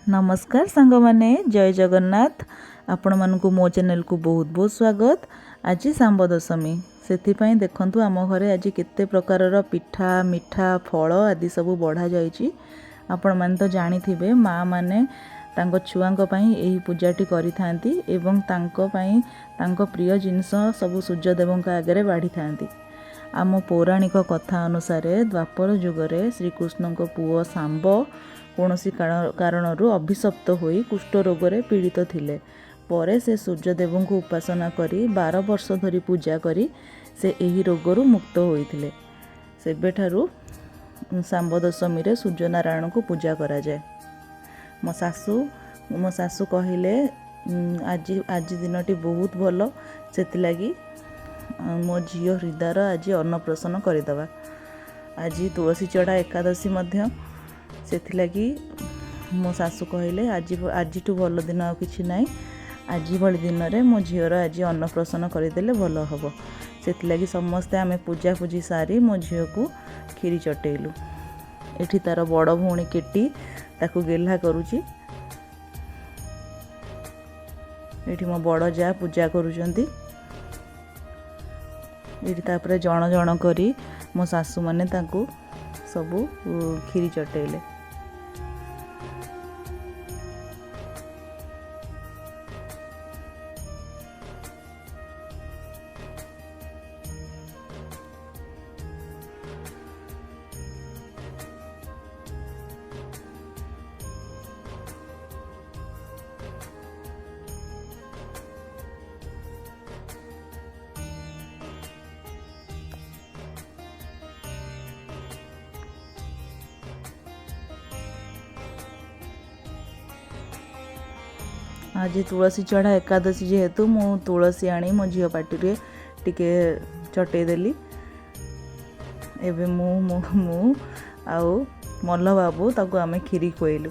नमस्कार सांग माने जय जगन्नाथ आपण मानकु मो चैनल को बहुत बहुत स्वागत। आज सांब दशमी से देखंतु आम घरे आज केते प्रकारर पिठा मिठा फल आदि सब बढ़ा जाइछि। आपण मान तो जानी थिबे माँ माने तांको छुआंको पई एही पूजाटी करिथांती एवं तांको पई तांको प्रिय जिनिस सब सूर्यदेवଙ୍କ आगे बाढ़ी थांती। आम पौराणिक कथा अनुसार द्वापर जुगरे श्रीकृष्ण पुओ सांब कौनसी कारणरू अभिशप्त होई कुष्ठ रोगरे पीड़ित थिले। परे से सूर्यदेव को उपासना करी 12 वर्ष धरी पूजा करी से एही रोगरू मुक्त होइथिले। सेबेठारू सांब दशमी रे सूर्यनारायण को पूजा करा जाए। मो सासू कहले आज दिनटी बहुत भल सेतिलागी मो झियो हृदयर आज अन्नप्रसन करदेवा। आज तुलसी चढ़ा एकादशी मध्य सेथिलागी मो सासू कहले आज भल दिन आ कि नाई, आज भली दिन में मो झीर आज अन्नप्रसन करदेले भल हम। से समस्ते आम पूजा पूजी सारी मो झील को खीरी चटेलु। एठी तार बड़ भौणी केटी ताकू गेल्हा करुची। एठी मो बड़ जा पूजा करुचंती। एठी तापरे जण जण करी मो सासू माने ताकू सबू खीरी चटेले। आज तुलसी चढ़ा एकादशी जेहेतु मु तुलसी आनी मो झील पाटी रे टिके चटेदेली। एबे मु आउ मल्ल बाबू ताको आमे खीरी खुएलु।